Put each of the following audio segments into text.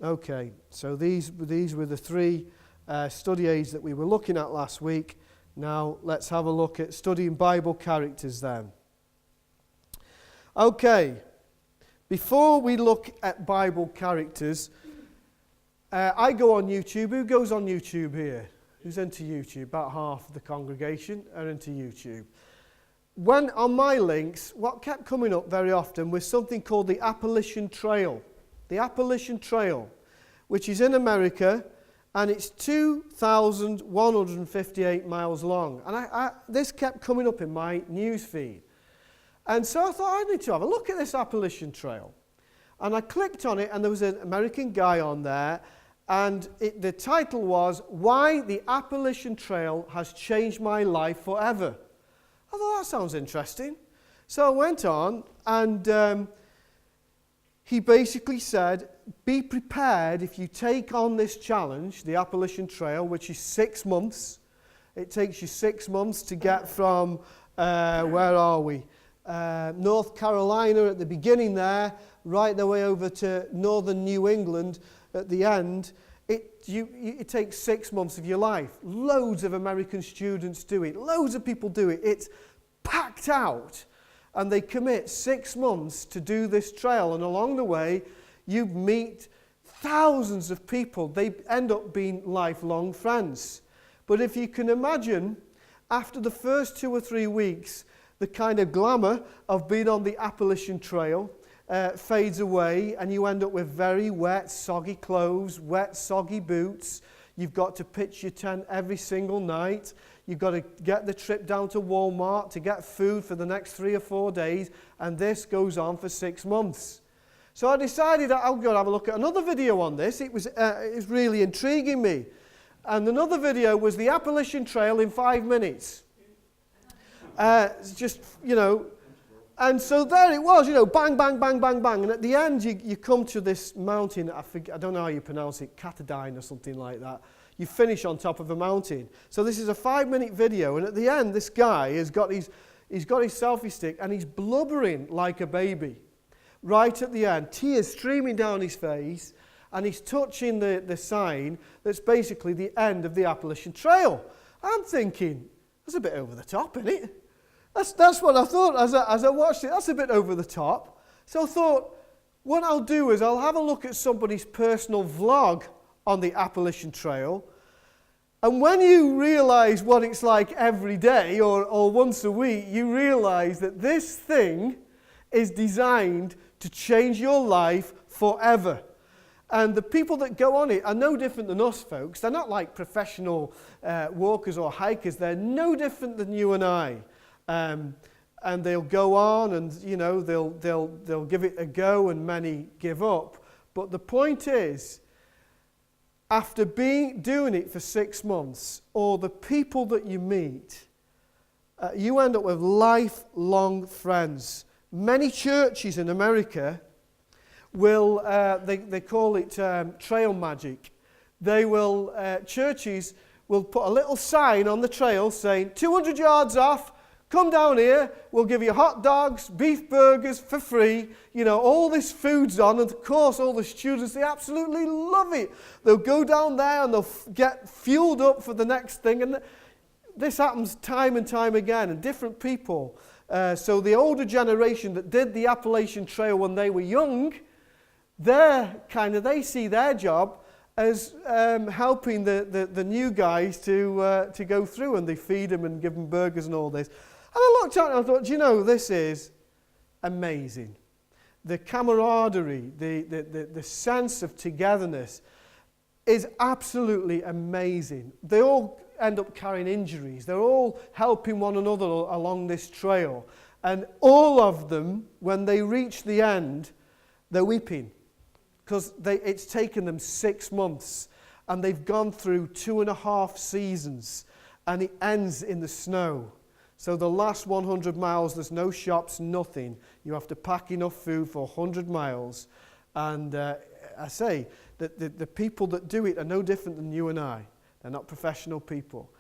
Okay, so these were the three study aids that we were looking at last week. Now let's have a look at studying Bible characters then. Okay, before we look at Bible characters, I go on YouTube. Who goes on YouTube here? Who's into YouTube? About half of the congregation are into YouTube. When on my links, what kept coming up very often was something called the Appalachian Trail. The Appalachian Trail, which is in America, and it's 2,158 miles long. And this kept coming up in my news feed. And so I thought, I need to have a look at this Appalachian Trail. And I clicked on it, and there was an American guy on there, and the title was, Why the Appalachian Trail Has Changed My Life Forever. I thought, that sounds interesting. So I went on, and he basically said, be prepared if you take on this challenge, the Appalachian Trail, which is 6 months. It takes you 6 months to get from, where are we? North Carolina at the beginning there, right the way over to northern New England at the end. It takes 6 months of your life. Loads of American students do it. Loads of people do it. It's packed out. And they commit 6 months to do this trail. And along the way, you meet thousands of people. They end up being lifelong friends. But if you can imagine, after the first 2 or 3 weeks, the kind of glamour of being on the Appalachian Trail fades away, and you end up with very wet, soggy clothes, wet, soggy boots. You've got to pitch your tent every single night. You've got to get the trip down to Walmart to get food for the next 3 or 4 days, and this goes on for 6 months. So I decided I'll go and have a look at another video on this. It was really intriguing me. And another video was the Appalachian Trail in 5 minutes. Just, and so there it was, bang, bang, bang, bang, bang. And at the end, you come to this mountain. I don't know how you pronounce it, Catadine or something like that. You finish on top of a mountain. So this is a 5-minute video. And at the end, this guy he's got his selfie stick, and he's blubbering like a baby. Right at the end, tears streaming down his face, and he's touching the sign that's basically the end of the Appalachian Trail. I'm thinking, that's a bit over the top, isn't it? That's what I thought as I watched it. That's a bit over the top. So I thought, what I'll do is I'll have a look at somebody's personal vlog on the Appalachian Trail. And when you realize what it's like every day or once a week, you realize that this thing is designed to change your life forever. And the people that go on it are no different than us, folks. They're not like professional walkers or hikers. They're no different than you and I. And they'll go on, and they'll give it a go, and many give up. But the point is, after doing it for 6 months, or the people that you meet, you end up with lifelong friends. Many churches in America will, they call it trail magic. Churches will put a little sign on the trail saying, 200 yards off, come down here, we'll give you hot dogs, beef burgers for free. All this food's on, and of course all the students, they absolutely love it. They'll go down there and they'll get fueled up for the next thing. And this happens time and time again, and different people. So the older generation that did the Appalachian Trail when they were young, they see their job as helping the new guys to go through, and they feed them and give them burgers and all this. And I looked at it and I thought, this is amazing. The camaraderie, the sense of togetherness is absolutely amazing. They all end up carrying injuries. They're all helping one another along this trail. And all of them, when they reach the end, they're weeping. Because it's taken them 6 months. And they've gone through 2.5 seasons. And it ends in the snow. So the last 100 miles, there's no shops, nothing. You have to pack enough food for 100 miles. And I say that the people that do it are no different than you and I. They're not professional people.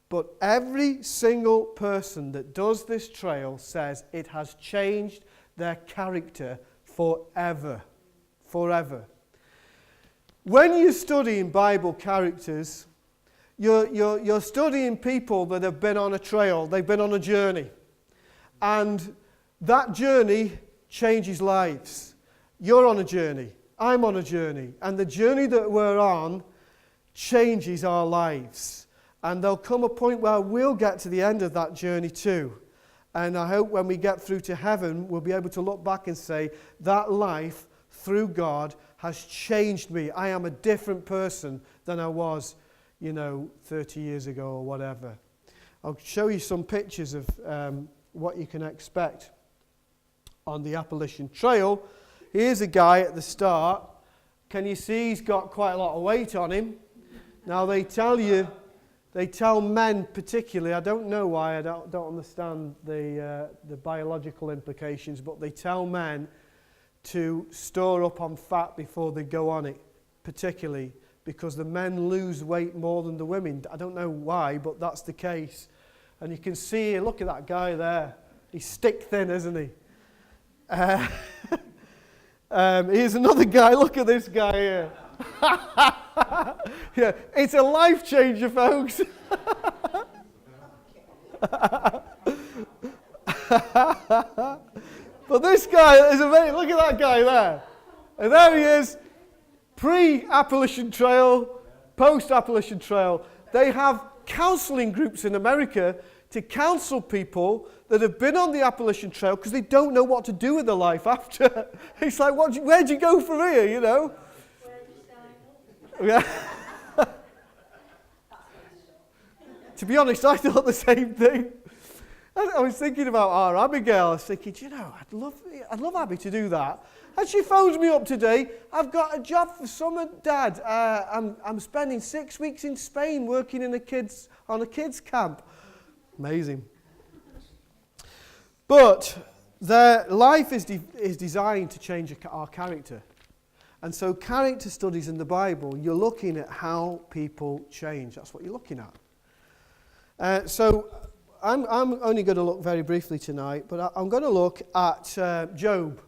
But every single person that does this trail says it has changed their character forever. Forever. when you're studying Bible characters, you're studying people that have been on a trail, they've been on a journey. And that journey changes lives. You're on a journey, I'm on a journey, and the journey that we're on changes our lives. And there'll come a point where we'll get to the end of that journey too. And I hope when we get through to heaven, we'll be able to look back and say, that life through God has changed me. I am a different person than I was, 30 years ago or whatever. I'll show you some pictures of what you can expect on the Appalachian Trail. Here's a guy at the start. Can you see he's got quite a lot of weight on him? Now they tell men particularly, I don't know why, I don't understand the biological implications, but they tell men to store up on fat before they go on it, particularly because the men lose weight more than the women. I don't know why, but that's the case. And you can see, look at that guy there. He's stick thin, isn't he? Here's another guy. Look at this guy here. Yeah, it's a life changer, folks. But this guy is amazing. Look at that guy there. And there he is, pre-Appalachian Trail, post-Appalachian Trail. They have counseling groups in America to counsel people that have been on the Appalachian Trail because they don't know what to do with their life after. It's like, where'd you go from here, Yeah. To be honest, I thought the same thing. I was thinking about our Abigail. I was thinking, I'd love Abby to do that. And she phones me up today. I've got a job for summer, Dad. I'm spending 6 weeks in Spain working on a kids camp. Amazing. But their life is designed to change our character. And so character studies in the Bible, you're looking at how people change. That's what you're looking at. So I'm only going to look very briefly tonight, but I'm going to look at Job.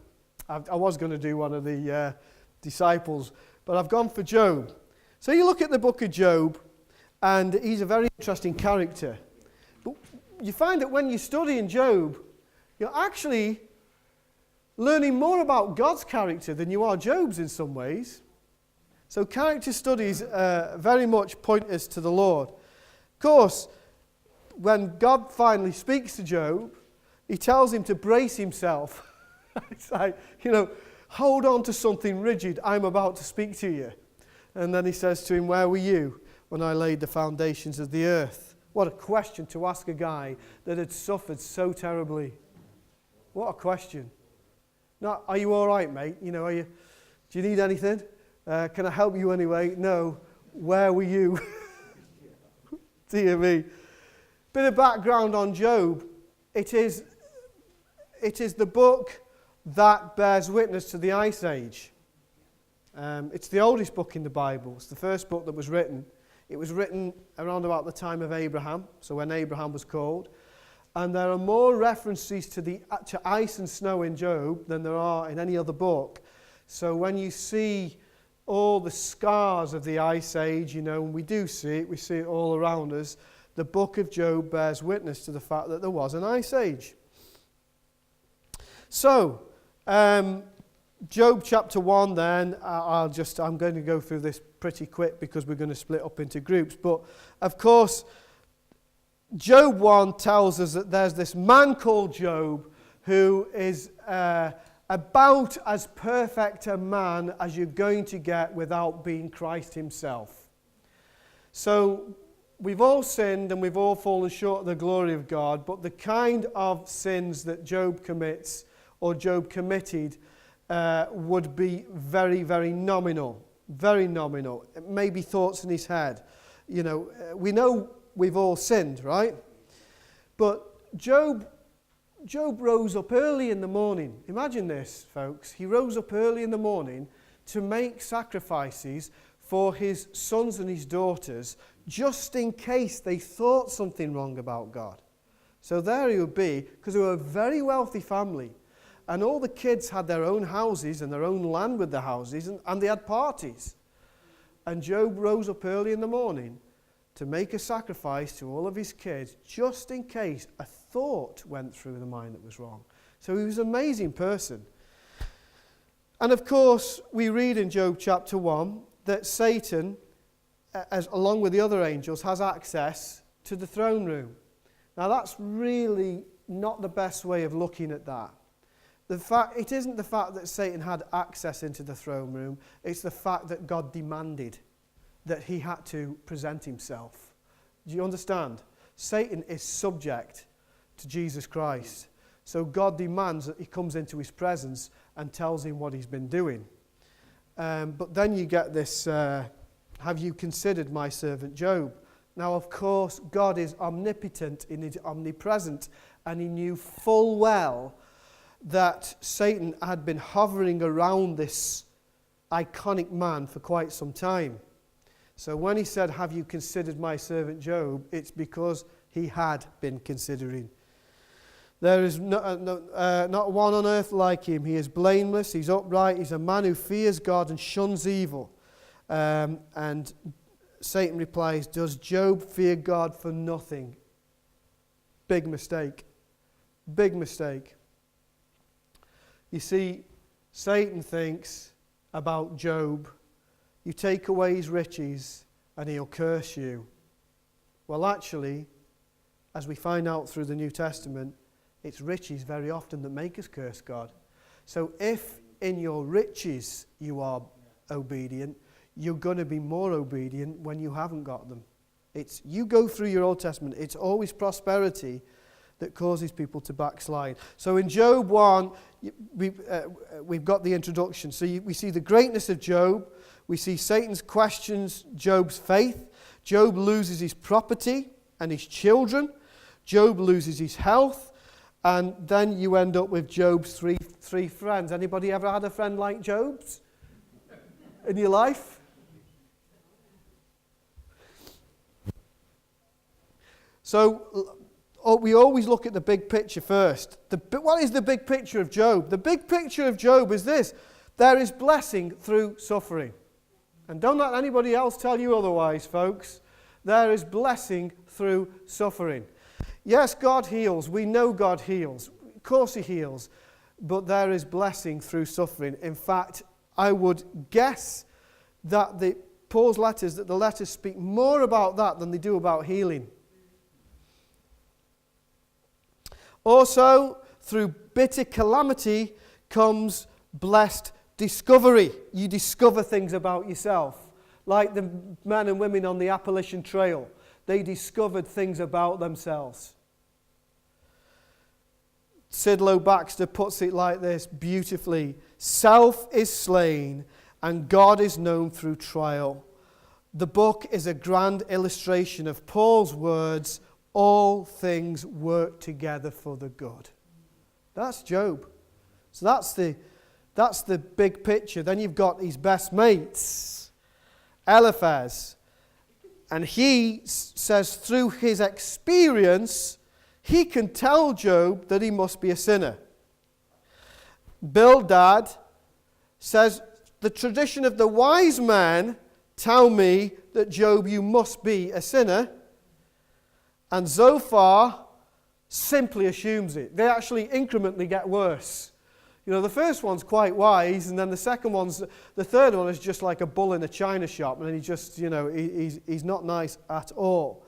I was going to do one of the disciples, but I've gone for Job. So you look at the book of Job, and he's a very interesting character. But you find that when you're studying Job, you're actually learning more about God's character than you are Job's in some ways. So character studies very much point us to the Lord. Of course, when God finally speaks to Job, he tells him to brace himself. It's like, hold on to something rigid. I'm about to speak to you. And then he says to him, where were you when I laid the foundations of the earth? What a question to ask a guy that had suffered so terribly. What a question. Not, are you all right, mate? Do you need anything? Can I help you anyway? No. Where were you? Dear me. Bit of background on Job. It is the book that bears witness to the Ice Age. It's the oldest book in the Bible. It's the first book that was written. It was written around about the time of Abraham, so when Abraham was called. And there are more references to ice and snow in Job than there are in any other book. So when you see all the scars of the Ice Age, and we do see it, we see it all around us, the book of Job bears witness to the fact that there was an Ice Age. So, Job chapter 1 then, I'm going to go through this pretty quick because we're going to split up into groups. But, of course, Job 1 tells us that there's this man called Job who is about as perfect a man as you're going to get without being Christ himself. So we've all sinned and we've all fallen short of the glory of God, but the kind of sins that Job commits or Job committed would be very, very nominal. Very nominal. Maybe thoughts in his head. We know we've all sinned, right? But Job rose up early in the morning. Imagine this, folks. He rose up early in the morning to make sacrifices for his sons and his daughters, just in case they thought something wrong about God. So there he would be, because they were a very wealthy family. And all the kids had their own houses and their own land with the houses, and they had parties. And Job rose up early in the morning to make a sacrifice to all of his kids, just in case a thought went through the mind that was wrong. So he was an amazing person. And of course, we read in Job chapter 1 that Satan, along with the other angels, has access to the throne room. Now that's really not the best way of looking at that. It isn't the fact that Satan had access into the throne room, it's the fact that God demanded that he had to present himself. Do you understand? Satan is subject to Jesus Christ. So God demands that he comes into his presence and tells him what he's been doing. But then you get this, have you considered my servant Job? Now, of course, God is omnipotent and he's omnipresent, and he knew full well that Satan had been hovering around this iconic man for quite some time. So when he said, have you considered my servant Job, it's because he had been considering. There is not one on earth like him. He is blameless, he's upright, he's a man who fears God and shuns evil. And Satan replies, does Job fear God for nothing? Big mistake. Big mistake. You see, Satan thinks about Job, you take away his riches and he'll curse you. Well, actually, as we find out through the New Testament, it's riches very often that make us curse God. So if in your riches you are obedient, you're going to be more obedient when you haven't got them. You go through your Old Testament, it's always prosperity that causes people to backslide. So in Job 1, we've got the introduction. So we see the greatness of Job. We see Satan's questions Job's faith. Job loses his property and his children. Job loses his health. And then you end up with Job's three friends. Anybody ever had a friend like Job's in your life? So we always look at the big picture first. What is the big picture of Job? The big picture of Job is this. There is blessing through suffering. And don't let anybody else tell you otherwise, folks. There is blessing through suffering. Yes, God heals. We know God heals. Of course he heals. But there is blessing through suffering. In fact, I would guess that Paul's letters, that the letters speak more about that than they do about healing. Also, through bitter calamity comes blessed discovery. You discover things about yourself. Like the men and women on the Appalachian Trail. They discovered things about themselves. Sidlow Baxter puts it like this beautifully. Self is slain and God is known through trial. The book is a grand illustration of Paul's words, all things work together for the good. That's Job. So that's the big picture. Then you've got his best mates, Eliphaz. And he says through his experience, he can tell Job that he must be a sinner. Bildad says, the tradition of the wise men tell me that Job, you must be a sinner. And Zophar simply assumes it. They actually incrementally get worse. You know, the first one's quite wise, and then the third one is just like a bull in a china shop, and he just, he's not nice at all.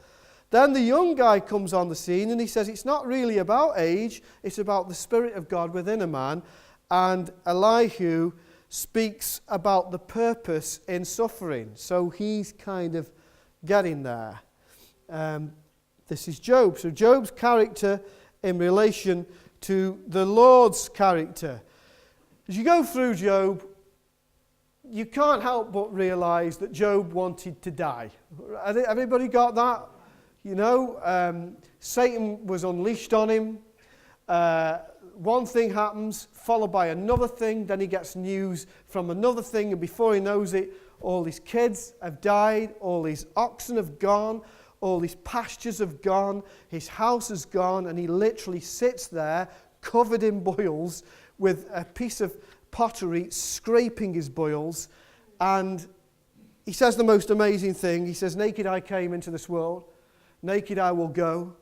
Then the young guy comes on the scene, and he says it's not really about age, it's about the Spirit of God within a man, and Elihu speaks about the purpose in suffering. So he's kind of getting there. This is Job. So Job's character in relation to the Lord's character. As you go through Job, you can't help but realize that Job wanted to die. Everybody got that? Satan was unleashed on him. One thing happens, followed by another thing. Then he gets news from another thing, and before he knows it, all his kids have died, all his oxen have gone, all his pastures have gone, his house has gone, and he literally sits there covered in boils with a piece of pottery scraping his boils, and he says the most amazing thing. He says, naked I came into this world, naked I will go.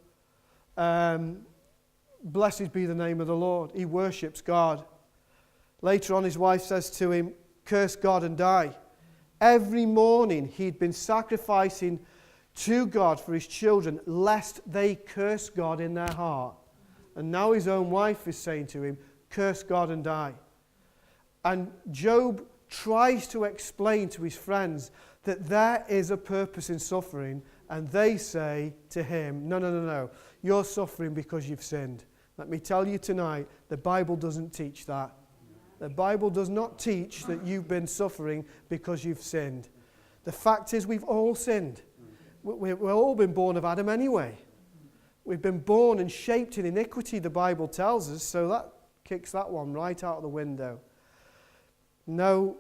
Blessed be the name of the Lord. He worships God. Later on, his wife says to him, curse God and die. Every morning he'd been sacrificing to God for his children, lest they curse God in their heart. And now his own wife is saying to him, curse God and die. And Job tries to explain to his friends that there is a purpose in suffering, and they say to him, no, you're suffering because you've sinned. Let me tell you tonight, the Bible doesn't teach that. The Bible does not teach that you've been suffering because you've sinned. The fact is, we've all sinned. We've all been born of Adam anyway. We've been born and shaped in iniquity, the Bible tells us, so that kicks that one right out of the window. No,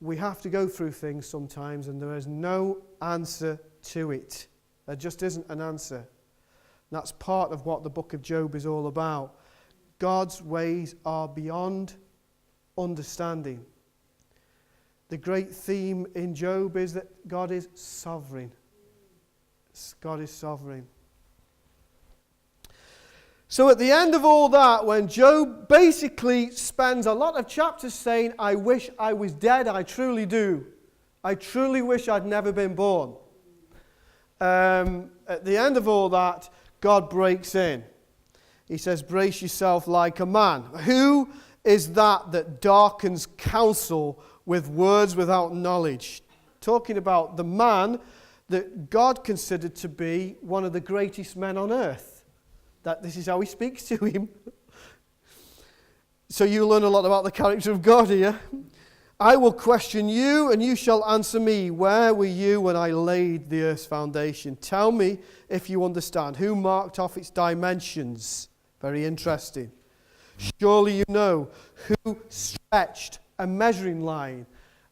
we have to go through things sometimes, and there is no answer to it. There just isn't an answer. That's part of what the book of Job is all about. God's ways are beyond understanding. The great theme in Job is that God is sovereign. God is sovereign. So at the end of all that, when Job basically spends a lot of chapters saying, I wish I was dead, I truly do. I truly wish I'd never been born. At the end of all that, God breaks in. He says, brace yourself like a man. Who is that darkens counsel with words without knowledge? Talking about the man that God considered to be one of the greatest men on earth. That this is how he speaks to him. So you learn a lot about the character of God here. I will question you, and you shall answer me. Where were you when I laid the earth's foundation? Tell me if you understand. Who marked off its dimensions? Very interesting. Surely you know who stretched a measuring line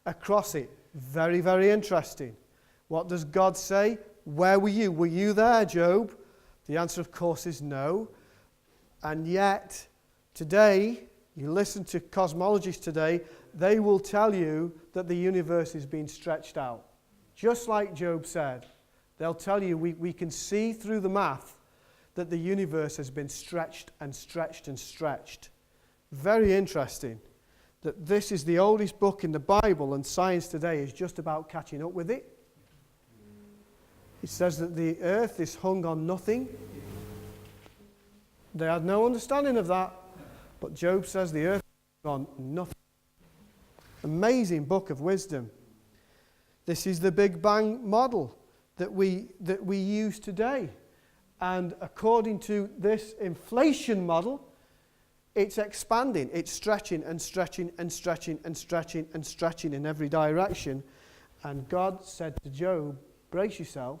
across it. Very, very interesting. What does God say? Where were you? Were you there, Job? The answer, of course, is no. And yet, today, you listen to cosmologists today, they will tell you that the universe is being stretched out. Just like Job said. They'll tell you we can see through the math that the universe has been stretched and stretched and stretched. Very interesting that this is the oldest book in the Bible, and science today is just about catching up with it. It says that the earth is hung on nothing. They had no understanding of that. But Job says the earth is hung on nothing. Amazing book of wisdom. This is the Big Bang model that we use today. And according to this inflation model, it's expanding. It's stretching and stretching and stretching and stretching and stretching in every direction. And God said to Job, brace yourself.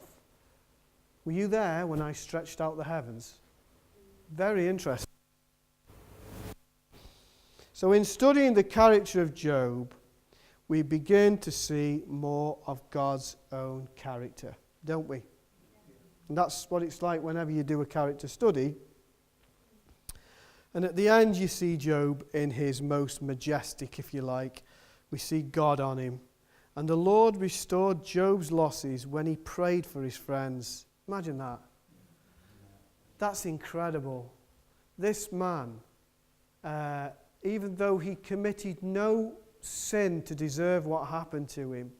Were you there when I stretched out the heavens? Very interesting. So in studying the character of Job, we begin to see more of God's own character, don't we? And that's what it's like whenever you do a character study. And at the end you see Job in his most majestic, if you like. We see God on him. And the Lord restored Job's losses when he prayed for his friends. Imagine that. That's incredible. This man, even though he committed no sin to deserve what happened to him,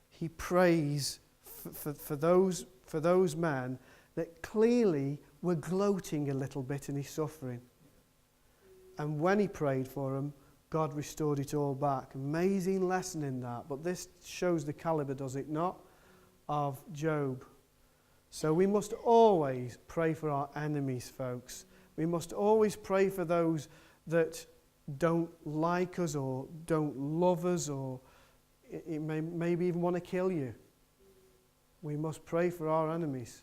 he prays for those men that clearly were gloating a little bit in his suffering. And when he prayed for them, God restored it all back. Amazing lesson in that. But this shows the caliber, does it not, of Job. So we must always pray for our enemies, folks. We must always pray for those that don't like us or don't love us or maybe even want to kill you. We must pray for our enemies.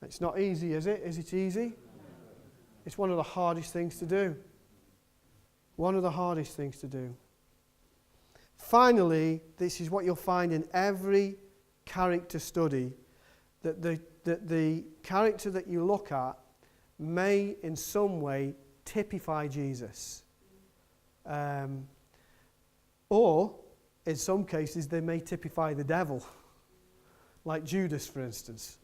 It's not easy, is it? Is it easy? It's one of the hardest things to do. One of the hardest things to do. Finally, this is what you'll find in every character study, that the character that you look at may in some way typify Jesus. Or in some cases, they may typify the devil, like Judas, for instance.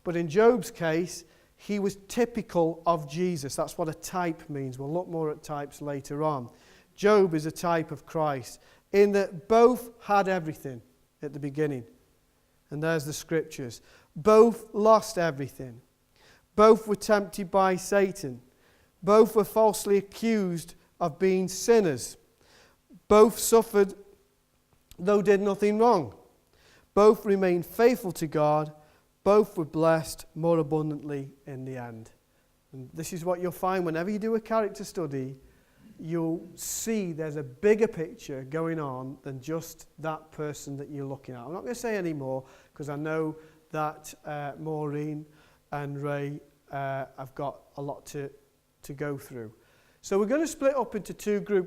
But in Job's case, he was typical of Jesus. That's what a type means. We'll look more at types later on. Job is a type of Christ, in that both had everything at the beginning. And there's the scriptures. Both lost everything. Both were tempted by Satan. Both were falsely accused of being sinners. Both suffered, though did nothing wrong. Both remained faithful to God. Both were blessed more abundantly in the end. And this is what you'll find whenever you do a character study. You'll see there's a bigger picture going on than just that person that you're looking at. I'm not going to say any more because I know that Maureen and Ray have got a lot to go through. So we're going to split up into two groups.